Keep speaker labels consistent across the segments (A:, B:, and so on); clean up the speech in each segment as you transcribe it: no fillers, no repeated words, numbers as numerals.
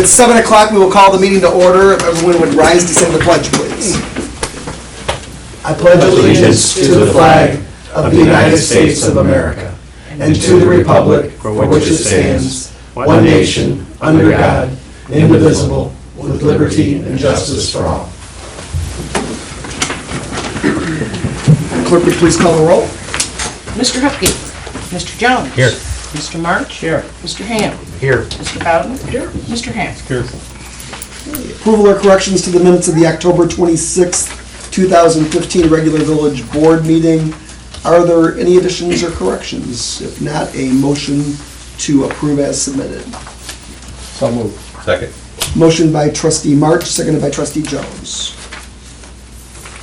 A: It's 7 o'clock. We will call the meeting to order. If everyone would rise to say the pledge, please. I pledge allegiance to the flag of the United States of America and to the republic for which it stands, one nation, under God, indivisible, with liberty and justice for all. Clerk, would you please call the roll?
B: Mr. Hupkey. Mr. Jones.
C: Here.
B: Mr. March.
C: Here.
B: Mr. Ham.
C: Here.
B: Mr. Bowden. Here. Mr. Hack.
C: Here.
A: Approval or corrections to the minutes of the October 26th, 2015 regular village board meeting. Are there any additions or corrections? If not, a motion to approve as submitted.
C: So moved. Second.
A: Motion by trustee March, seconded by trustee Jones.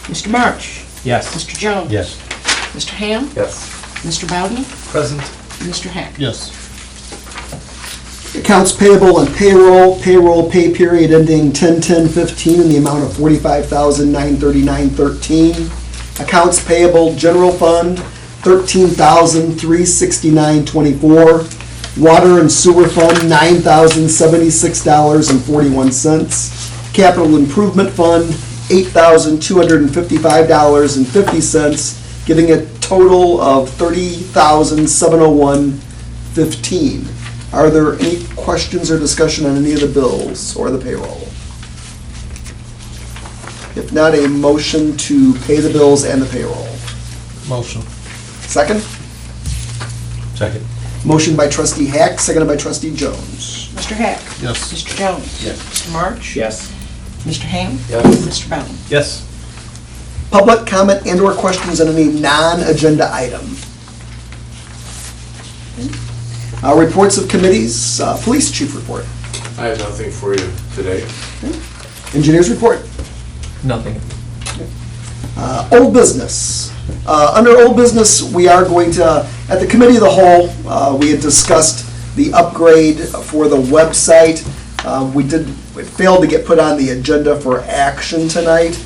B: Mr. March.
C: Yes.
B: Mr. Jones.
C: Yes.
B: Mr. Ham.
C: Yes.
B: Mr. Bowden.
C: Present.
B: Mr. Hack.
C: Yes.
A: Accounts payable and payroll pay period ending 10/10/15 in the amount of $45,939.13. Accounts payable general fund $13,369.24. Water and sewer fund $9,076.41. Capital improvement fund $8,255.50, giving a total of $30,701.15. Are there any questions or discussion on any of the bills or the payroll? If not, a motion to pay the bills and the payroll.
C: Motion.
A: Second?
C: Second.
A: Motion by trustee Hack, seconded by trustee Jones.
B: Mr. Hack.
C: Yes.
B: Mr. Jones.
C: Yes.
B: Mr. March.
C: Yes.
B: Mr. Ham.
C: Yes.
B: Mr. Bowden.
C: Yes.
A: Public comment and or questions on any non-agenda item. Reports of committees, police chief report.
D: I have nothing for you today.
A: Engineers report.
C: Nothing.
A: Old business. Under old business, we are going to, at the committee of the whole, we had discussed the upgrade for the website. We failed to get put on the agenda for action tonight,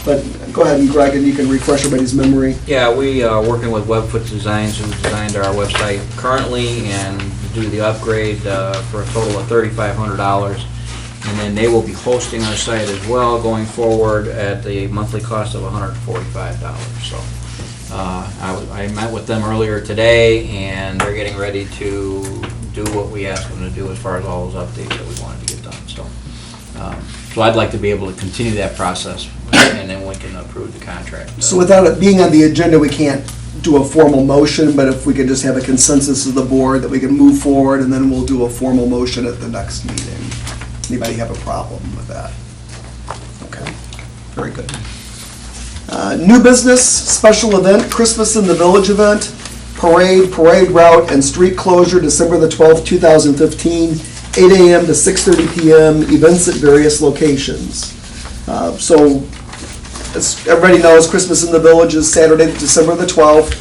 A: but go ahead and Greg, and you can refresh everybody's memory.
E: Yeah, we are working with Webfoot Designs, who designed our website currently, and do the upgrade for a total of $3,500. And then they will be hosting our site as well going forward at the monthly cost of $145. So I met with them earlier today, and they're getting ready to do what we asked them to do as far as all those updates that we wanted to get done. So I'd like to be able to continue that process, and then we can approve the contract.
A: So without it being on the agenda, we can't do a formal motion, but if we could just have a consensus of the board that we can move forward, and then we'll do a formal motion at the next meeting. Anybody have a problem with that? Okay, very good. New business, special event, Christmas in the Village event, parade route, and street closure, December the 12th, 2015, 8 a.m. to 6:30 p.m., events at various locations. So, as everybody knows, Christmas in the Village is Saturday, December the 12th.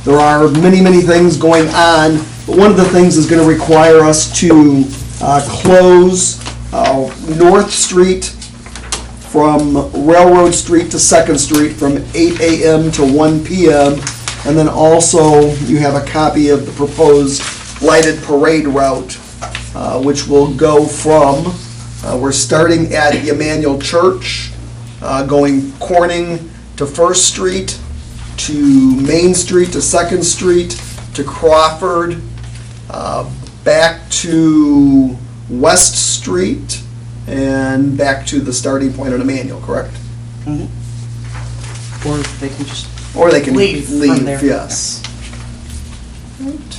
A: There are many, many things going on, but one of the things is going to require us to close North Street from Railroad Street to 2nd Street from 8 a.m. to 1 p.m. And then also you have a copy of the proposed lighted parade route, which will go from, we're starting at the Emmanuel Church, going Corning to 1st Street, to Main Street to 2nd Street, to Crawford, back to West Street, and back to the starting point on Emmanuel, correct?
B: Mhm. Or they can just
A: Or they can
B: leave from there.
A: Yes. Right.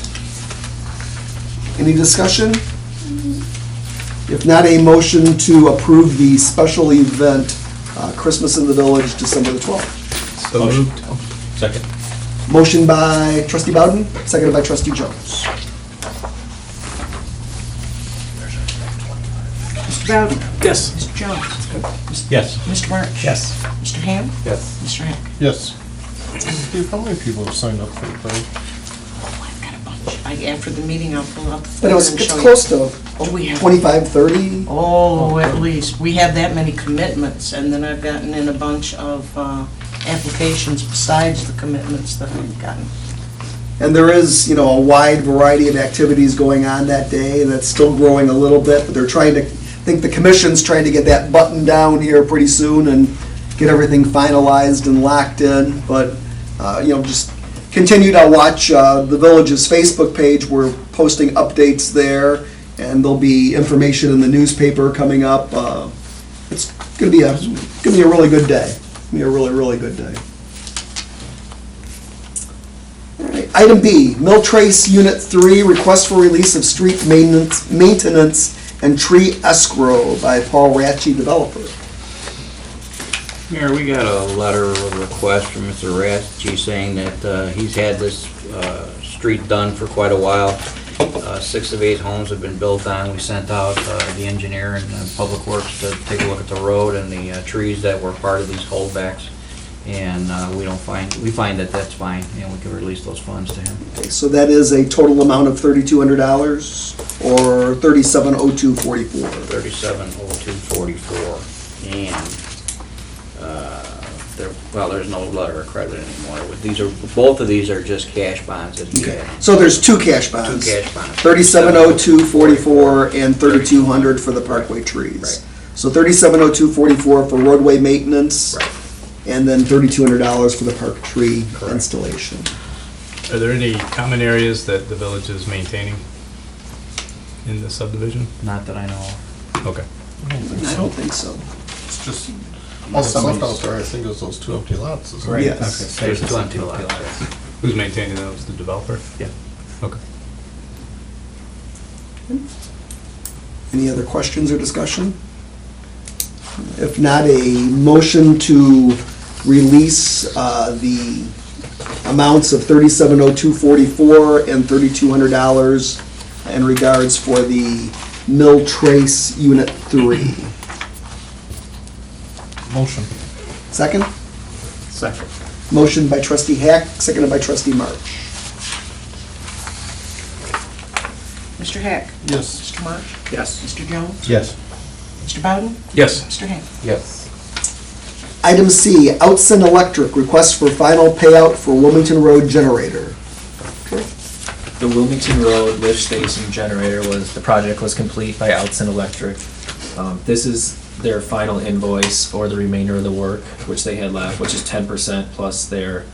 A: Any discussion? If not, a motion to approve the special event, Christmas in the Village, December the 12th.
C: So moved. Second.
A: Motion by trustee Bowden, seconded by trustee Jones.
B: Mr. Bowden.
C: Yes.
B: Mr. Jones.
C: Yes.
B: Mr. March.
C: Yes.
B: Mr. Ham.
D: Yes.
B: Mr. Hack.
F: Yes. Steve, how many people have signed up for the parade?
B: Oh, I've got a bunch. After the meeting, I'll pull out the
A: But
B: folder and
A: it's
B: show you.
A: close to
B: Do we have?
A: 25, 30.
B: Oh, at least. We have that many commitments, and then I've gotten in a bunch of applications besides the commitments that I've gotten.
A: And there is, you know, a wide variety of activities going on that day, and it's still growing a little bit, but they're trying to, think the commission's trying to get that buttoned down here pretty soon and get everything finalized and locked in, but, just continue to watch the village's Facebook page. We're posting updates there, and there'll be information in the newspaper coming up. It's gonna be a really good day. It's gonna be a really, really good day. All right, item B, Mill Trace Unit 3, request for release of street maintenance and tree escrow by Paul Ratchie, developer.
E: Mayor, we got a letter of request from Mr. Ratchie saying that he's had this street done for quite a while. 6 of 8 homes have been built on. We sent out the engineer and Public Works to take a look at the road and the trees that were part of these holdbacks. And we find that that's fine, and we can release those funds to him.
A: Okay, so that is a total amount of $3,200 or $3702.44.
E: $3702.44, and there's no letter of credit anymore. Both of these are just cash bonds that he
A: Okay,
E: had.
A: so there's two cash bonds.
E: Two cash bonds.
A: $3702.44 and $3,200 for the parkway trees.
E: Right.
A: So $3702.44 for roadway maintenance.
E: Right.
A: And then $3,200 for the park tree
E: Correct.
A: installation.
G: Are there any common areas that the village is maintaining in the subdivision?
E: Not that I know of.
G: Okay.
A: I don't think so.
F: It's just, all that's left out there, I think, is those 2 empty lots. isn't it?
A: Right. Yes.
E: There's 2 empty lots.
G: Who's maintaining those? The developer?
E: Yeah.
G: Okay.
A: Any other questions or discussion? If not, a motion to release the amounts of $3702.44 and $3,200 in regards for the Mill Trace Unit 3.
F: Motion.
A: Second?
C: Second.
A: Motion by trustee Hack, seconded by trustee March.
B: Mr. Hack?
F: Yes.
B: Mr. March?
C: Yes.
B: Mr. Jones?
C: Yes.
B: Mr. Bowden?
G: Yes.
B: Mr. Hack?
C: Yes.
A: Item C, Outson Electric, request for final payout for Wilmington Road generator.
H: The Wilmington Road lift station generator the project was complete by Outson Electric. This is their final invoice for the remainder of the work, which they had left, which is 10% plus their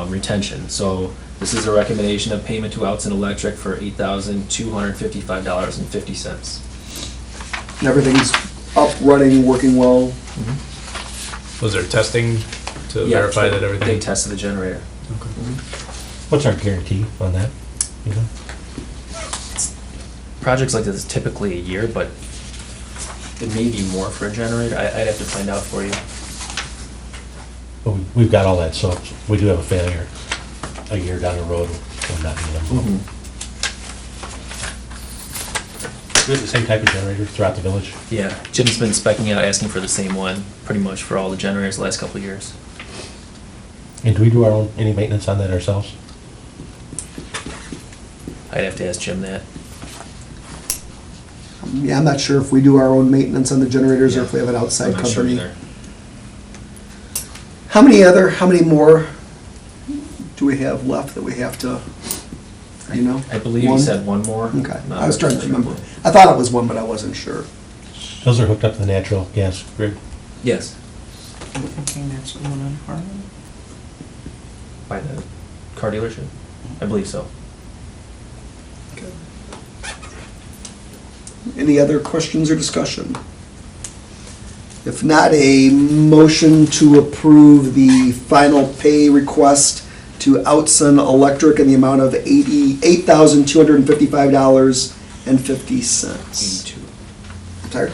H: retention. So this is a recommendation of payment to Outson Electric for $8,255.50.
A: And everything's up, running, working well.
G: Was there testing to
H: Yeah,
G: verify that everything?
H: They tested the generator.
C: What's our guarantee on that? You know?
H: Projects like this is typically a year, but it may be more for a generator. I'd have to find out for you.
C: But we've got all that, so if we do have a failure a year down the road, we're not going to. We have the same type of generator throughout the village?
H: Yeah, Jim's been specking out, asking for the same one, pretty much for all the generators the last couple of years.
C: And do we do any maintenance on that ourselves?
H: I'd have to ask Jim that.
A: Yeah, I'm not sure if we do our own maintenance on the generators or if we have an outside
H: I'm not sure
A: company.
H: either.
A: How many more do we have left that we have to, you know?
H: I believe
A: One?
H: he said one more.
A: Okay, I was trying to remember. I thought it was one, but I wasn't sure.
C: Those are hooked up to the natural gas grid?
H: Yes,
B: I'm thinking that's the one on Harmon.
H: by the car dealership. I believe so.
A: Any other questions or discussion? If not, a motion to approve the final pay request to Outson Electric in the amount of $88,255.50.
H: 82.
A: Sorry,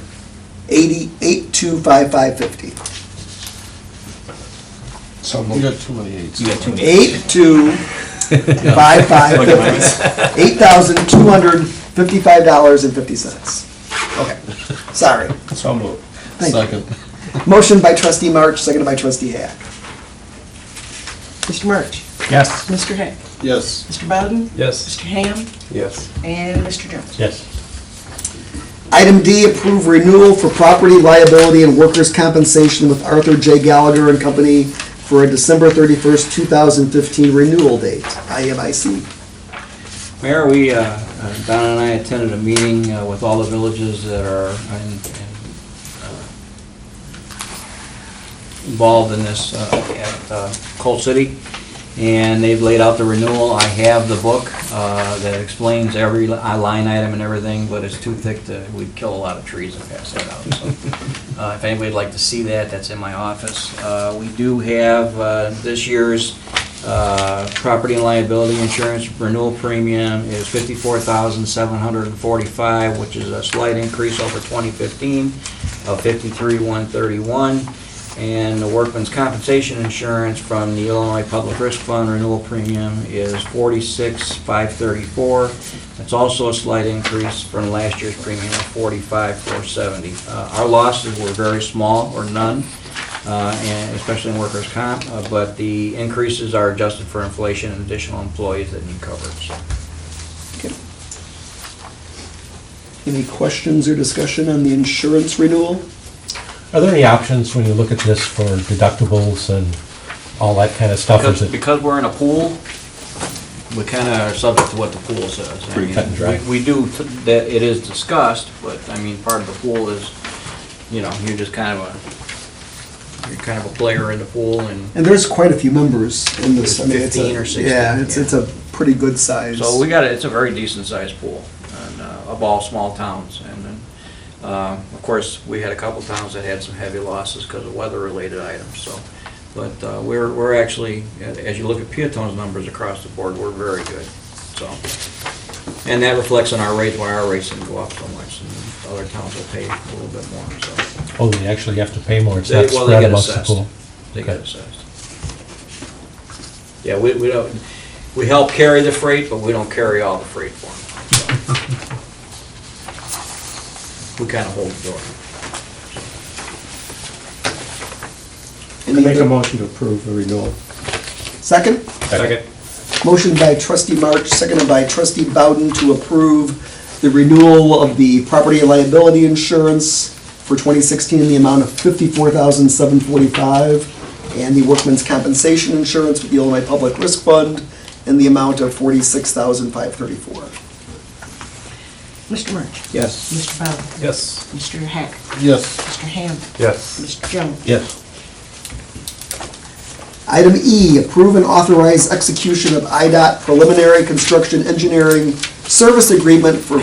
A: $88,255.50.
F: So you got too many eights.
H: You got too many.
A: 8,255, $8,255.50. Okay, sorry.
F: So moved.
A: Thank you.
F: Second.
A: Motion by trustee March, seconded by trustee Hack.
B: Mr. March?
G: Yes.
B: Mr. Hack?
F: Yes.
B: Mr. Bowden?
G: Yes.
B: Mr. Ham?
D: Yes.
B: And Mr. Jones?
C: Yes.
A: Item D, approve renewal for property liability and workers' compensation with Arthur J. Gallagher and Company for a December 31st, 2015 renewal date, IMIC.
E: Mayor, we Donna and I attended a meeting with all the villages that are involved in this at Coal City, and they've laid out the renewal. I have the book that explains every line item and everything, but it's too thick we'd kill a lot of trees and pass that out. So, if anybody'd like to see that, that's in my office. We do have this year's property and liability insurance renewal premium is $54,745, which is a slight increase over 2015 of $53,131. And the workman's compensation insurance from the Illinois Public Risk Fund renewal premium is $46,534. That's also a slight increase from last year's premium of $45,470. Our losses were very small or none, and especially in workers' comp, but the increases are adjusted for inflation and additional employees that need coverage.
A: Okay. Any questions or discussion on the insurance renewal?
C: Are there any options when you look at this for deductibles and all that kind of stuff? Is it
E: Because we're in a pool, we kind of are subject to what the pool says.
C: Pretty cut and dry.
E: We do, that it is discussed, but I mean, part of the pool is, you're just kind of a player in the pool, and
A: And there's quite a few members in this. I mean, it's
E: 15
A: a-
E: or 16,
A: Yeah, it's a pretty good size.
E: so it's a very decent sized pool, and of all small towns. And then, of course, we had a couple towns that had some heavy losses because of weather-related items, so. But we're actually, as you look at Peotone's numbers across the board, we're very good, so. And that reflects on our rates, why our rates didn't go up so much, and other towns will pay a little bit more, so.
C: oh, they actually have to pay more, it's
E: They-
C: not
E: well, they
C: spread
E: get
C: amongst the
E: assessed.
C: pool?
E: They
C: Okay.
E: get assessed. Yeah, we don't, we help carry the freight, but we don't carry all the freight for them. We kind of hold the door.
A: Any other-
I: motion to approve the renewal.
A: Second?
G: Second.
A: Motion by trustee March, seconded by trustee Bowden to approve the renewal of the property and liability insurance for 2016 in the amount of $54,745, and the workman's compensation insurance with the Illinois Public Risk Fund in the amount of $46,534.
B: Mr. March?
I: Yes.
B: Mr. Bowden?
G: Yes.
B: Mr. Hack?
F: Yes.
B: Mr. Ham?
G: Yes.
B: Mr. Jones?
C: Yes.
A: Item E, approve and authorize execution of IDOT preliminary construction engineering service agreement for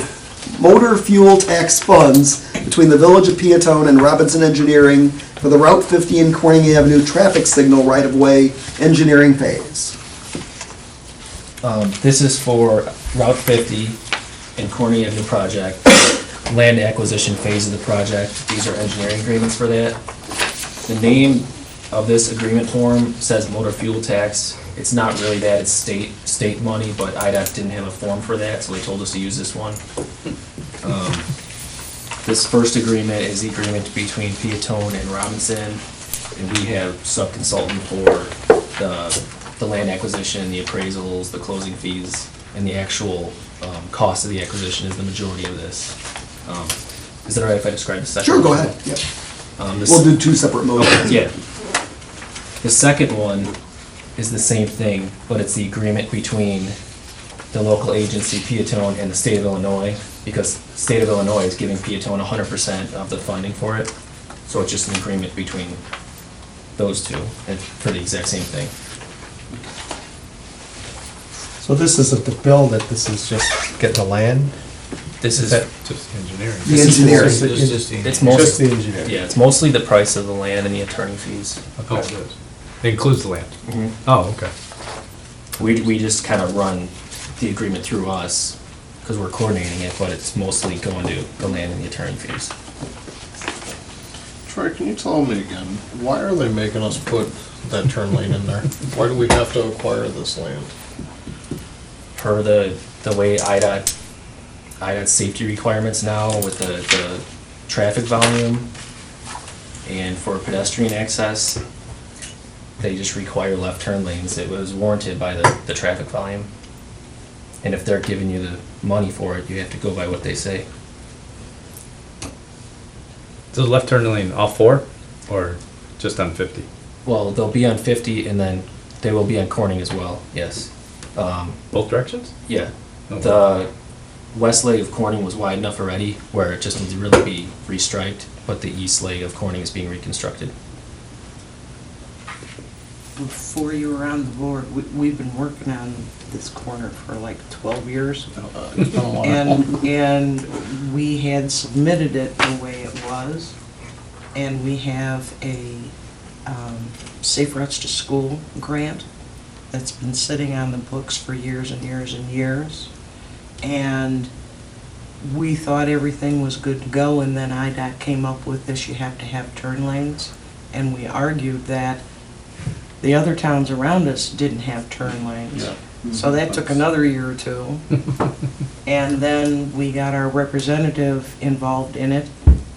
A: motor fuel tax funds between the Village of Peotone and Robinson Engineering for the Route 50 and Corning Avenue traffic signal right-of-way engineering phase.
H: This is for Route 50 and Corning Avenue project, land acquisition phase of the project. These are engineering agreements for that. The name of this agreement form says motor fuel tax. It's not really that, it's state money, but IDOT didn't have a form for that, so they told us to use this one. This first agreement is the agreement between Peotone and Robinson, and we have sub-consultant for the land acquisition, the appraisals, the closing fees, and the actual cost of the acquisition is the majority of this. Is it all right if I describe the second?
A: Sure, go
H: one?
A: ahead. Yep.
H: This-
A: We'll do two separate motions.
H: Yeah. The second one is the same thing, but it's the agreement between the local agency, Peotone, and the state of Illinois, because the state of Illinois is giving Peotone 100% of the funding for it. So it's just an agreement between those two, and for the exact same thing.
I: So this isn't the bill, that this is just get the land?
H: This is,
G: Just engineering.
A: The engineering.
G: Just the
H: it's
I: Just
H: mostly,
I: the engineer?
H: yeah, it's mostly the price of the land and the attorney fees.
G: Oh, it is. It includes the land.
H: Mhm.
G: Oh, okay.
H: We just kind of run the agreement through us, because we're coordinating it, but it's mostly going to the land and the attorney fees.
F: Troy, can you tell me again, why are they making us put that turn lane in there? Why do we have to acquire this land?
H: Per the way IDOT's safety requirements now with the traffic volume, and for pedestrian access, they just require left turn lanes. It was warranted by the traffic volume. And if they're giving you the money for it, you have to go by what they say.
G: So left turn lane, all four, or just on 50?
H: Well, they'll be on 50, and then they will be on Corning as well, yes.
G: Both directions?
H: Yeah.
G: Oh.
H: west leg of Corning was wide enough already where it just needs to really be restriped, but the east leg of Corning is being reconstructed.
B: Before you were on the board, we've been working on this corner for like 12 years.
F: It's been a while.
B: And we had submitted it the way it was, and we have a Safe Routes to School grant that's been sitting on the books for years and years and years. And we thought everything was good to go, and then IDOT came up with this, you have to have turn lanes. And we argued that the other towns around us didn't have turn lanes.
F: Yeah.
B: So that took another year or two. And then we got our representative involved in it,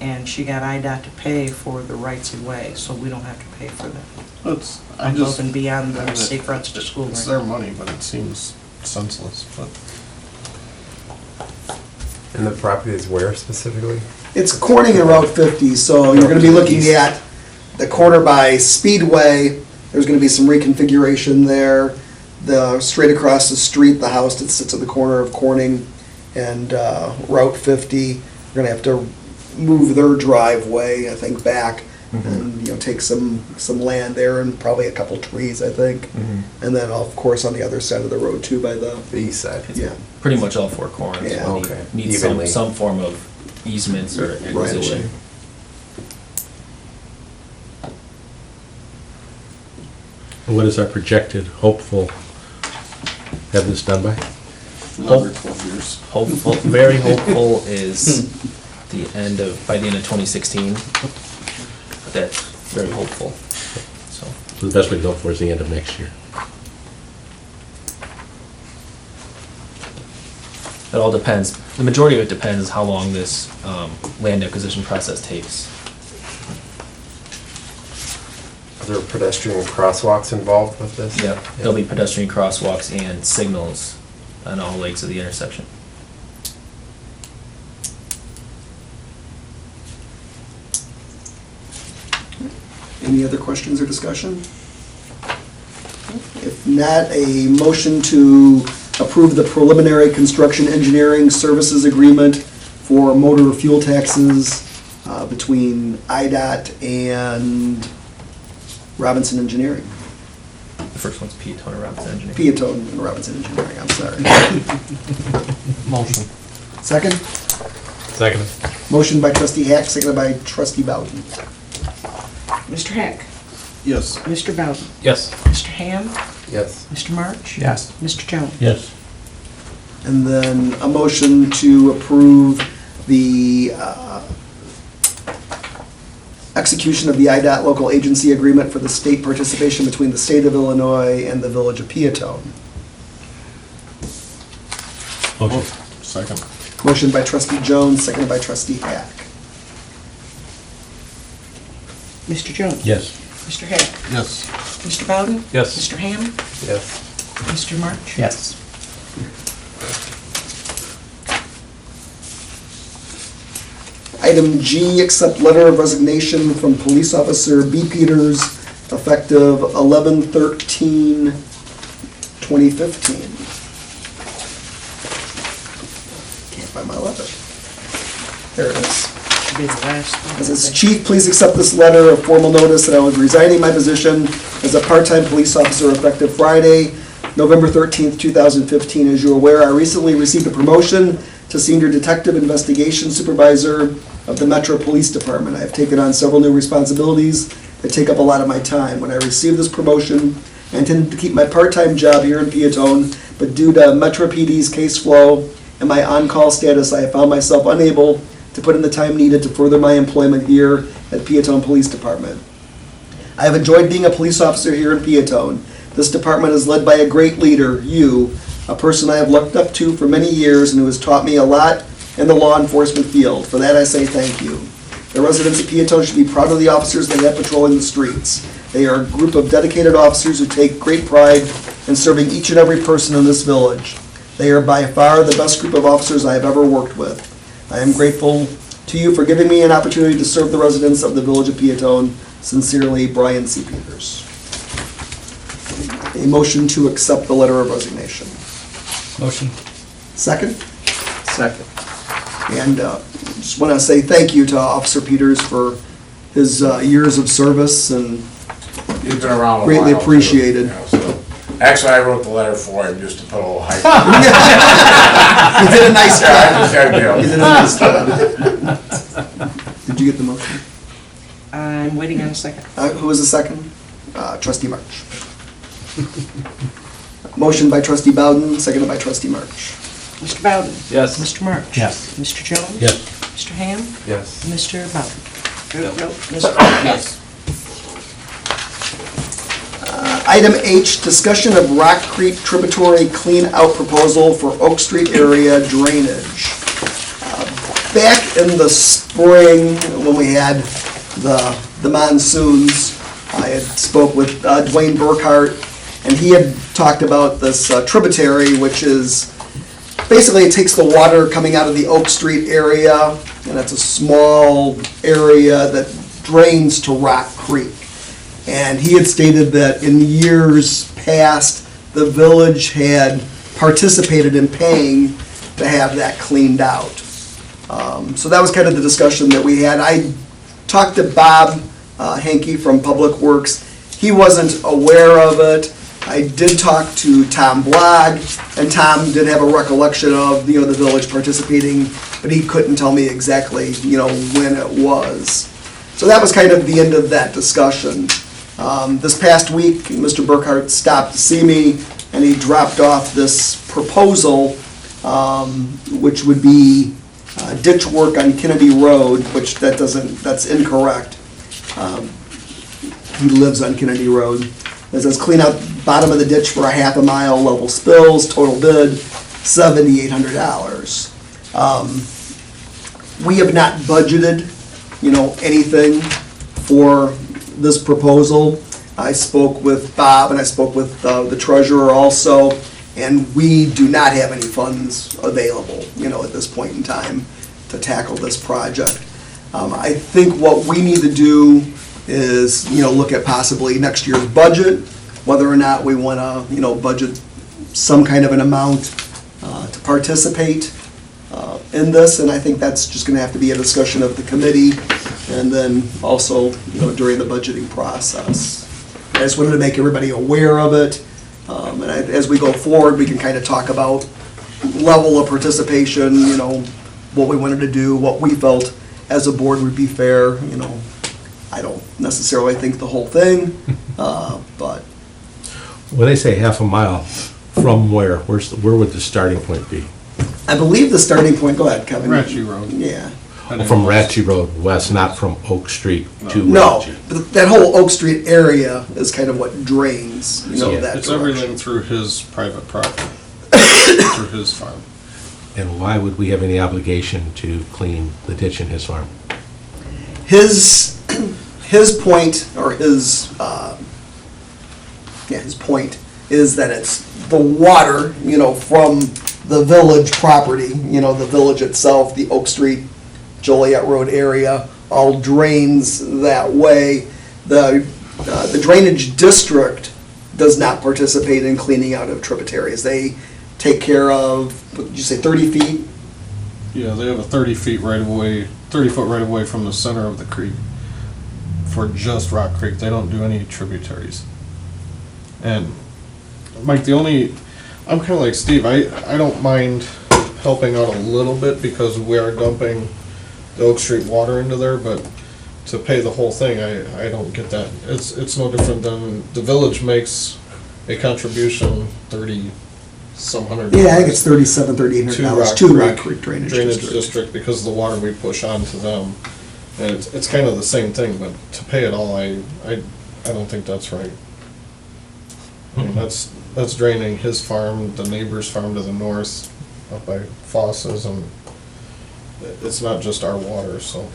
B: and she got IDOT to pay for the rights of way, so we don't have to pay for that. Above and beyond the Safe Routes to School
F: It's
B: grant.
F: their money, but it seems senseless, but.
J: And the property is where specifically?
A: It's Corning and Route 50, so you're gonna be looking at the corner by Speedway. There's gonna be some reconfiguration there. Straight across the street, the house that sits at the corner of Corning and Route 50, we're gonna have to move their driveway, I think, back and, take some land there and probably a couple trees, I think. And then, of course, on the other side of the road too, by the,
J: The east side?
A: yeah.
H: Pretty much all four corners.
A: Yeah.
H: will
J: Okay.
H: Need
J: Evenly.
H: some form of easements or
A: Right
H: acquisition.
A: away.
C: What is our projected hopeful have this done by?
F: Another 12 years.
H: Hopeful, very hopeful is by the end of 2016. That's very hopeful, so.
C: So the best we can hope for is the end of next year.
H: It all depends. The majority of it depends how long this land acquisition process takes.
J: Are there pedestrian crosswalks involved with this?
H: Yep. There'll be pedestrian crosswalks and signals on all legs of the intersection.
A: Any other questions or discussion? If not, a motion to approve the preliminary construction engineering services agreement for motor fuel taxes between IDOT and Robinson Engineering.
H: The first one's Peotone and Robinson Engineering.
A: Peotone and Robinson Engineering, I'm sorry.
F: Motion.
A: Second?
G: Second.
A: Motion by trustee Hack, seconded by trustee Bowden.
B: Mr. Hack,
F: Yes.
B: Mr. Bowden,
G: Yes.
B: Mr. Ham,
J: Yes.
B: Mr. March?
I: Yes.
B: Mr. Jones?
C: Yes.
A: And then a motion to approve the execution of the IDOT local agency agreement for the state participation between the state of Illinois and the village of Peotone.
C: Motion.
F: Second.
A: Motion by trustee Jones, seconded by trustee Hack.
B: Mr. Jones?
C: Yes.
B: Mr. Hack?
F: Yes.
B: Mr. Bowden?
G: Yes.
B: Mr. Ham?
J: Yes.
B: Mr. March?
I: Yes.
A: Item G, accept letter of resignation from police officer B. Peters effective 11/13/2015. Can't find my letter. There it is.
B: Should be the last one.
A: It says, Chief, please accept this letter of formal notice that I was resigning my position as a part-time police officer effective Friday, November 13th, 2015. As you're aware, I recently received a promotion to Senior Detective Investigation Supervisor of the Metro Police Department. I have taken on several new responsibilities that take up a lot of my time. When I received this promotion, I intended to keep my part-time job here in Peotone, but due to Metro PD's case flow and my on-call status, I have found myself unable to put in the time needed to further my employment here at Peotone Police Department. I have enjoyed being a police officer here in Peotone. This department is led by a great leader, you, a person I have looked up to for many years and who has taught me a lot in the law enforcement field. For that I say thank you. The residents of Peotone should be proud of the officers they have patrolling the streets. They are a group of dedicated officers who take great pride in serving each and every person in this village. They are by far the best group of officers I have ever worked with. I am grateful to you for giving me an opportunity to serve the residents of the village of Peotone. Sincerely, Brian C. Peters. A motion to accept the letter of resignation.
I: Motion.
A: Second?
J: Second.
A: And just want to say thank you to Officer Peters for his years of service, and
D: He's been around a while.
A: greatly
D: too,
A: appreciated.
D: you know, so. Actually, I wrote the letter for him just to put a little hype.
A: You did a nice
D: Yeah, I
A: job.
D: just had to,
A: You did a nice job. Did you get the motion?
B: I'm waiting on a second.
A: Who was the second? Trustee March. Motion by Trustee Bowden, seconded by Trustee March.
B: Mr. Bowden?
H: Yes.
B: Mr. March?
I: Yes.
B: Mr. Jones?
C: Yes.
B: Mr. Ham?
J: Yes.
B: Mr. Bowden? No, Mr.
E: Yes.
A: Item H, discussion of Rock Creek tributary clean-out proposal for Oak Street area drainage. Back in the spring, when we had the monsoons, I had spoke with Dwayne Burkhart, and he had talked about this tributary, which is, basically it takes the water coming out of the Oak Street area, and it's a small area that drains to Rock Creek. And he had stated that in years past, the village had participated in paying to have that cleaned out. So that was kind of the discussion that we had. I talked to Bob Hankey from Public Works. He wasn't aware of it. I did talk to Tom Blogg, and Tom did have a recollection of, the village participating, but he couldn't tell me exactly, when it was. So that was kind of the end of that discussion. This past week, Mr. Burkhart stopped to see me, and he dropped off this proposal, which would be ditch work on Kennedy Road, which that's incorrect. He lives on Kennedy Road. It says clean out bottom of the ditch for a half a mile, level spills, total bid $7,800. We have not budgeted, anything for this proposal. I spoke with Bob and I spoke with the treasurer also, and we do not have any funds available, at this point in time to tackle this project. I think what we need to do is, look at possibly next year's budget, whether or not we want to, budget some kind of an amount to participate in this, and I think that's just going to have to be a discussion of the committee, and then also, during the budgeting process. I just wanted to make everybody aware of it, and as we go forward, we can kind of talk about level of participation, what we wanted to do, what we felt as a board would be fair, I don't necessarily think the whole thing, but
C: When they say half a mile, from where? Where would the starting point be?
A: I believe the starting point, go ahead, Kevin.
F: Ratchy Road.
A: Yeah.
C: From Ratchy Road west, not from Oak Street to
A: No,
C: Ratchy.
A: but that whole Oak Street area is kind of what drains,
C: So,
A: that
F: It's
A: direction.
F: everything through his private property, through his farm.
C: And why would we have any obligation to clean the ditch in his farm?
A: His point, or his point is that it's the water, from the village property, the village itself, the Oak Street, Joliet Road area, all drains that way. The drainage district does not participate in cleaning out of tributaries. They take care of, what did you say, 30 feet?
F: Yeah, they have a 30-foot right of way from the center of the creek for just Rock Creek. They don't do any tributaries. And Mike, I'm kind of like Steve, I don't mind helping out a little bit because we are dumping the Oak Street water into there, but to pay the whole thing, I don't get that. It's no different than the village makes a contribution, 30-some hundred.
A: Yeah, I think it's $3,800 to Rock Creek Drainage District.
F: District because of the water we push onto them. And it's kind of the same thing, but to pay it all, I don't think that's right. I mean, that's draining his farm, the neighbor's farm to the north, up by Foss's, and it's not just our water, so.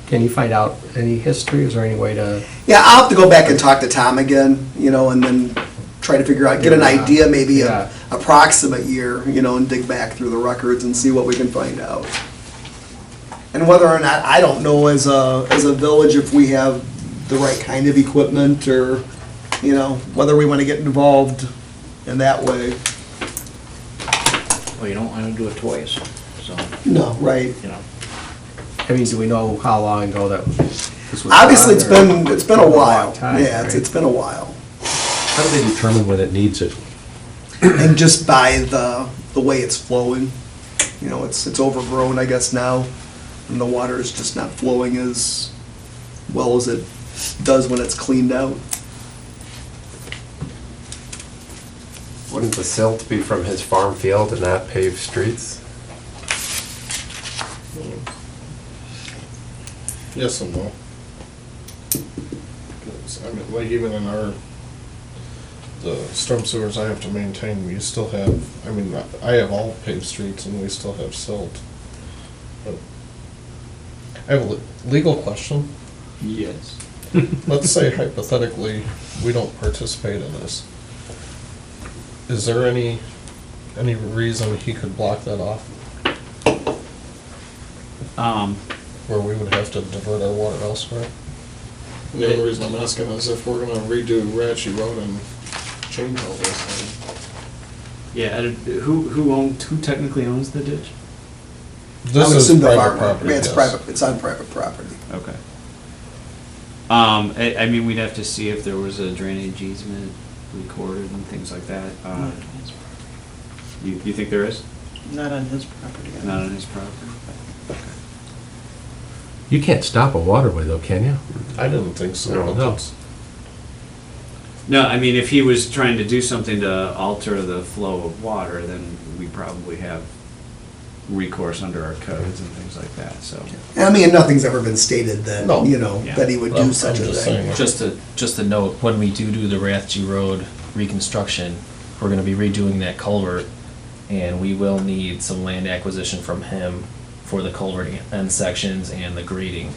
I: Can you find out any history? Is there any way to?
A: Yeah, I'll have to go back and talk to Tom again, and then try to figure out, get an idea, maybe
I: Yeah.
A: an approximate year, and dig back through the records and see what we can find out. And whether or not, I don't know as a village if we have the right kind of equipment or, whether we want to get involved in that way.
E: Well, you don't want to do it twice, so,
A: No, right.
E: you know.
I: I mean, do we know how long ago that this was?
A: Obviously, it's
I: done, or-
A: been a while.
I: time,
A: Yeah,
I: right?
A: it's been a while.
C: How do they determine when it needs it?
A: And just by the way it's flowing, you know, it's overgrown, I guess, now, and the water is just not flowing as well as it does when it's cleaned out.
J: Wouldn't the silt be from his farm field and not paved streets?
F: Yes and no. 'Cause, I mean, like even in the storm sewers I have to maintain, we still have, I mean, I have all paved streets and we still have silt. But I have a legal question.
I: Yes.
F: Let's say hypothetically, we don't participate in this. Is there any reason he could block that off, where we would have to divert our water elsewhere? The only reason I'm asking is if we're gonna redo Ratchy Road and change all this, then
K: Yeah, who technically owns the ditch?
A: I
F: this
A: would
F: is
A: assume the
F: private
A: farmer.
F: property,
A: Yeah, it's
F: yes.
A: private, it's on private property.
K: Okay. I mean, we'd have to see if there was a drainage easement recorded and things like that. You think there is?
B: Not on his property.
K: Not on his property?
C: You can't stop a waterway though, can you?
F: I didn't think so.
J: No.
F: but
C: No.
F: that's-
K: No, I mean, if he was trying to do something to alter the flow of water, then we probably have recourse under our codes and things like that, so.
A: I mean, nothing's ever been stated that,
F: No.
A: you know,
K: Yeah.
A: that he would
F: I'm
A: do such a
F: just
A: thing.
F: saying.
H: Just a note, when we do the Rathje Road reconstruction, we're gonna be redoing that culvert, and we will need some land acquisition from him for the culvert end sections and the grading.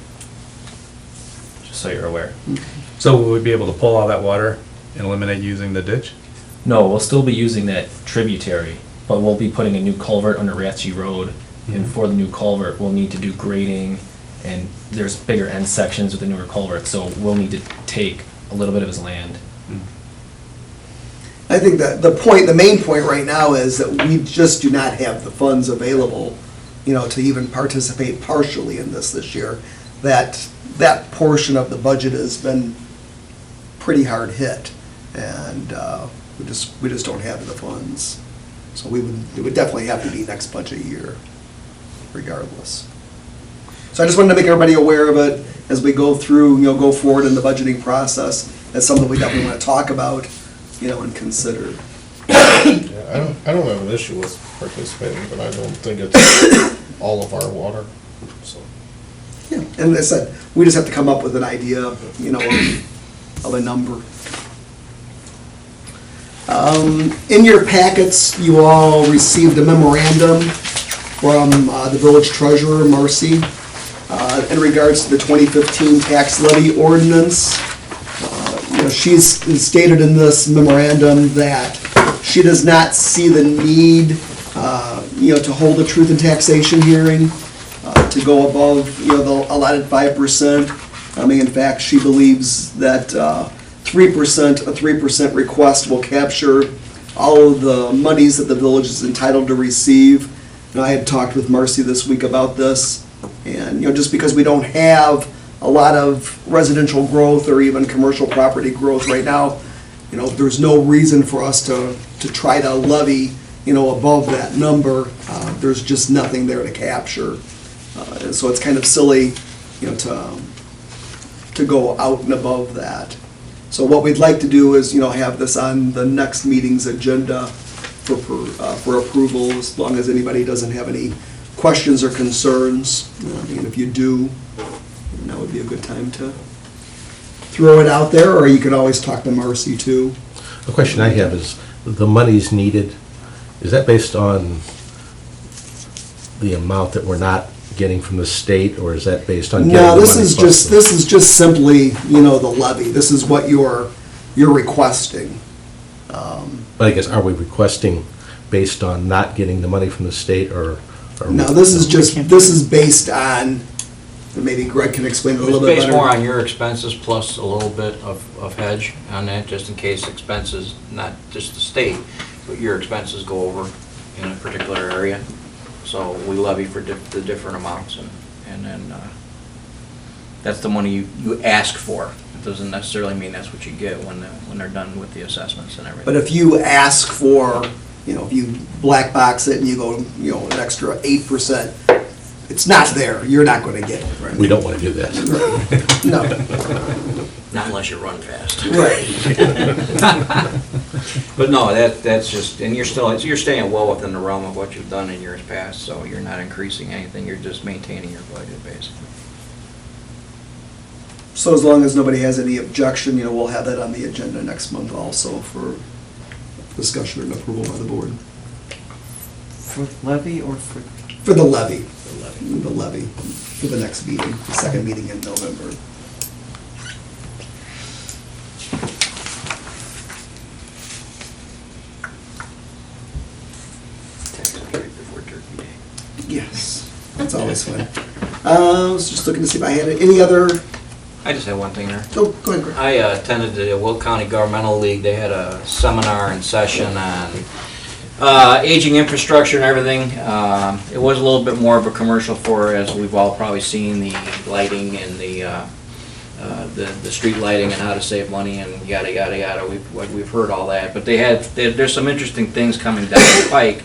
H: Just so you're aware.
G: So will we be able to pull all that water and eliminate using the ditch?
H: No, we'll still be using that tributary, but we'll be putting a new culvert under Rathje Road, and for the new culvert, we'll need to do grading, and there's bigger end sections with the newer culvert, so we'll need to take a little bit of his land.
A: I think that the main point right now is that we just do not have the funds available, you know, to even participate partially in this year. That portion of the budget has been pretty hard hit, and we just don't have the funds. So it would definitely have to be next budget year, regardless. So I just wanted to make everybody aware of it as we go through, you know, go forward in the budgeting process. That's something we definitely want to talk about, you know, and consider.
F: Yeah, I don't have an issue with participating, but I don't think it's all of our water, so.
A: Yeah, and as I said, we just have to come up with an idea, you know, of a number. In your packets, you all received a memorandum from the village treasurer, Marcy, in regards to the 2015 tax levy ordinance. You know, she's stated in this memorandum that she does not see the need, you know, to hold a truth and taxation hearing, to go above, you know, the allotted 5%. I mean, in fact, she believes that 3%, a 3% request will capture all of the monies that the village is entitled to receive. And I had talked with Marcy this week about this, and, you know, just because we don't have a lot of residential growth or even commercial property growth right now, you know, there's no reason for us to try to levy, you know, above that number. There's just nothing there to capture. And so it's kind of silly, you know, to go out and above that. So what we'd like to do is, you know, have this on the next meeting's agenda for approval, as long as anybody doesn't have any questions or concerns. And if you do, that would be a good time to throw it out there, or you could always talk to Marcy too.
C: The question I have is, the monies needed, is that based on the amount that we're not getting from the state, or is that based on getting the
A: No,
C: money?
A: this is just simply, you know, the levy. This is what you're requesting.
C: But I guess, are we requesting based on not getting the money from the state, or?
A: No, this is based on, and maybe Greg can explain it a little bit
E: It's
A: better.
E: based more on your expenses plus a little bit of hedge on that, just in case expenses, not just the state, but your expenses go over in a particular area. So we levy for the different amounts, and then that's the money you ask for. It doesn't necessarily mean that's what you get when they're done with the assessments and everything.
A: But if you ask for, if you black box it and you go, an extra 8%, it's not there, you're not gonna get it, right?
C: We don't want to do that.
A: No,
E: Not unless you run fast.
A: right.
E: But no, that's just, and you're staying well within the realm of what you've done in years past, so you're not increasing anything, you're just maintaining your budget, basically.
A: So as long as nobody has any objection, we'll have that on the agenda next month also for discussion and approval by the board.
B: For levy or for?
A: For the levy. The levy, for the next meeting, the second meeting in November.
E: Before Turkey Day.
A: Yes, that's always fun. I was just looking to see if I had any other,
E: I just have one thing there.
A: oh, go ahead, Greg.
E: I attended the Will County Governmental League. They had a seminar and session on aging infrastructure and everything. It was a little bit more of a commercial for, as we've all probably seen, the lighting and the street lighting and how to save money and yada, yada, yada. We've heard all that. But there's some interesting things coming down the pike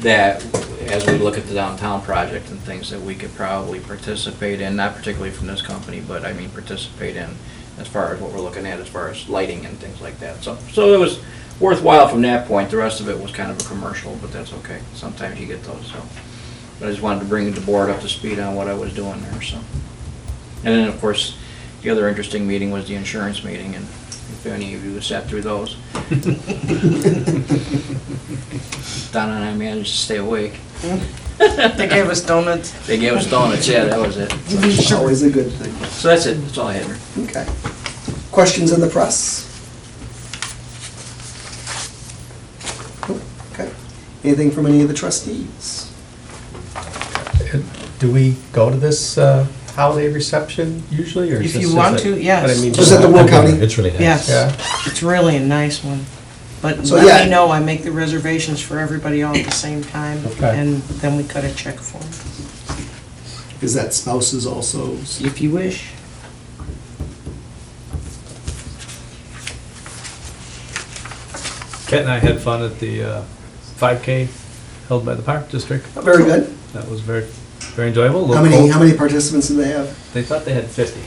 E: that, as we look at the downtown project and things that we could probably participate in, not particularly from this company, but I mean participate in as far as what we're looking at as far as lighting and things like that. So it was worthwhile from that point. The rest of it was kind of a commercial, but that's okay. Sometimes you get those, so. But I just wanted to bring the board up to speed on what I was doing there, so. And then, of course, the other interesting meeting was the insurance meeting, and if any of you sat through those. Donna and I managed to stay awake.
B: They gave us donuts.
E: They gave us donuts, yeah, that was it.
A: Always a good thing.
E: So that's it, that's all I had there.
A: Okay. Questions in the press? Okay. Anything from any of the trustees?
I: Do we go to this holiday reception usually, or is
B: If
I: this
B: you
I: just
B: want
I: a-
B: to, yes.
I: But I mean,
A: Just at the Will County?
C: It's really nice.
B: Yes,
I: Yeah.
B: it's really a nice one. But
A: So,
B: let
A: yeah.
B: me know, I make the reservations for everybody all at the same time,
I: Okay.
B: and then we cut a check for them,
A: Is that spouses also?
B: if you wish.
G: Kat and I had fun at the 5K held by the Park District.
A: Very good.
G: That was very, very enjoyable. A
A: How
G: little
A: many,
G: cold.
A: how many participants do they have?
G: They thought they had 50.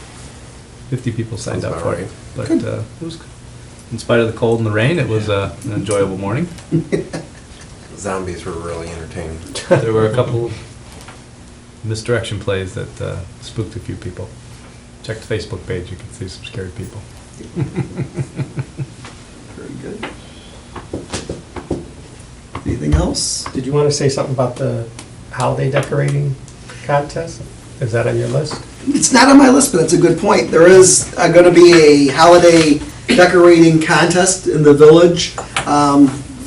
G: 50 people signed
J: Sounds
G: up
J: about
G: for it.
J: right.
G: But
A: Good.
G: it was, in spite of the cold and the rain, it was an enjoyable morning.
J: Zombies were really entertaining.
G: There were a couple misdirection plays that spooked a few people. Check the Facebook page, you can see some scary people.
A: Very good. Anything else?
I: Did you want to say something about the holiday decorating contest? Is that on your list?
A: It's not on my list, but that's a good point. There is going to be a holiday decorating contest in the village.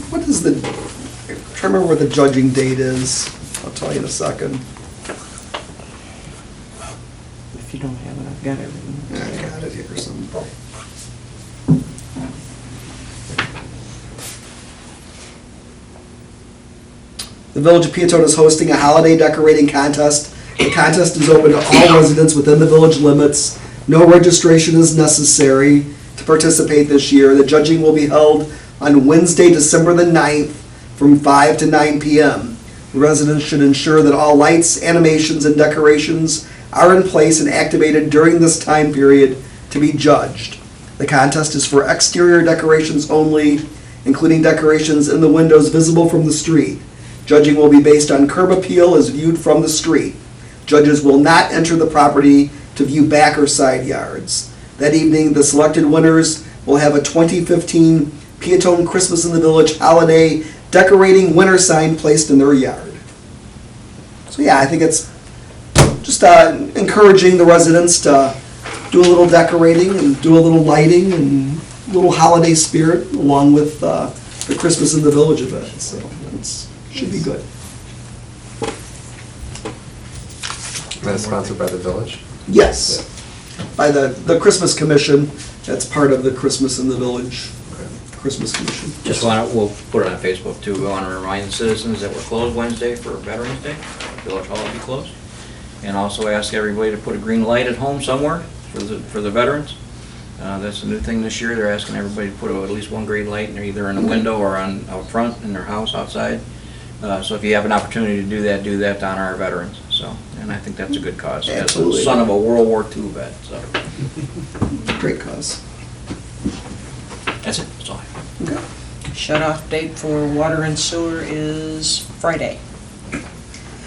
A: What is the, I'm trying to remember what the judging date is. I'll tell you in a second.
B: If you don't have it, I've got everything.
A: I got it here somewhere. The Village of Peotone is hosting a holiday decorating contest. The contest is open to all residents within the village limits. No registration is necessary to participate this year. The judging will be held on Wednesday, December the 9th from 5 to 9 p.m. Residents should ensure that all lights, animations, and decorations are in place and activated during this time period to be judged. The contest is for exterior decorations only, including decorations in the windows visible from the street. Judging will be based on curb appeal as viewed from the street. Judges will not enter the property to view back or side yards. That evening, the selected winners will have a 2015 Peotone Christmas in the Village holiday decorating winter sign placed in their yard. So yeah, I think it's just encouraging the residents to do a little decorating and do a little lighting and a little holiday spirit along with the Christmas in the Village event. So it's should be good.
J: That's sponsored by the village?
A: Yes, by the Christmas Commission. That's part of the Christmas in the Village Christmas Commission.
E: Just want to, we'll put it on Facebook too. We want to remind the citizens that we're closed Wednesday for Veterans Day. Village Hall will be closed. And also ask everybody to put a green light at home somewhere for the veterans. That's a new thing this year. They're asking everybody to put at least one green light either in the window or out front in their house outside. So if you have an opportunity to do that to honor our veterans. So, and I think that's a good cause.
A: Absolutely.
E: As the son of a World War II vet, so.
A: Great cause.
E: That's it, that's all I have.
A: Okay.
B: Shut-off date for water and sewer is Friday.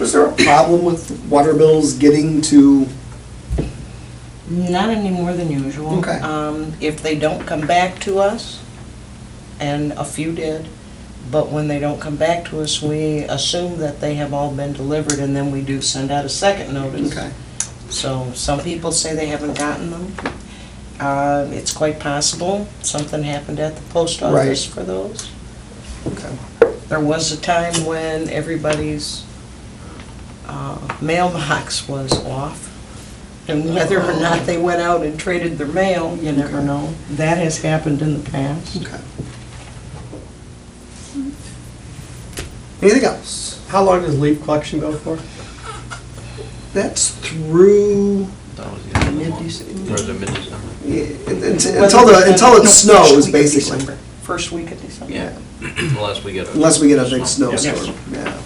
A: Was there a problem with water bills getting to,
B: Not any more than usual.
A: Okay.
B: If they don't come back to us, and a few did, but when they don't come back to us, we assume that they have all been delivered, and then we do send out a second notice.
A: okay,
B: So some people say they haven't gotten them. It's quite possible something happened at the post office for those.
A: okay.
B: There was a time when everybody's mailbox was off, and whether or not they went out and traded their mail, you never know. That has happened in the past.
A: Okay. Anything else?
I: How long does leaf collection go for?
A: That's through,
E: That was the end of the month.
B: Mid-December.
E: Or is it mid-December?
A: until it
B: First
A: snows,
B: week of
A: basically.
B: December. First week of December.
E: Yeah, unless we get a.
A: Unless we get a big
E: snow.
A: snowstorm, yeah.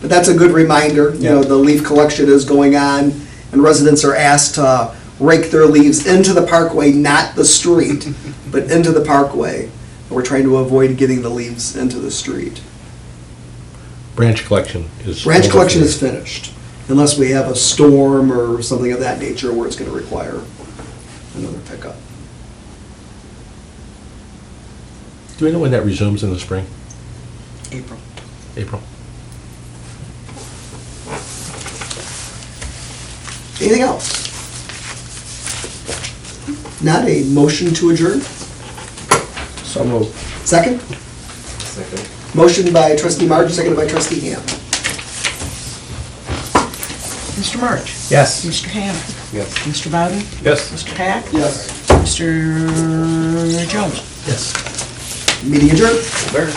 A: But that's a good reminder, you know, the leaf collection is going on, and residents are asked to rake their leaves into the parkway, not the street, but into the parkway. And we're trying to avoid getting the leaves into the street.
C: Branch collection is.
A: Branch
C: over
A: collection
C: for
A: is finished, unless we have a storm or something of that nature where it's gonna require another pickup.
C: Do we know when that resumes in the spring?
B: April.
C: April?
A: Anything else? Not a motion to adjourn?
I: So moved.
A: Second?
J: Second.
A: Motion by trustee March, seconded by trustee Ham.
B: Mr. March?
I: Yes.
B: Mr. Ham?
J: Yes.
B: Mr. Bowden?
G: Yes.
B: Mr. Hack?
A: Yes.
B: Mr. Jones?
C: Yes.
A: Meeting adjourned.
E: Better.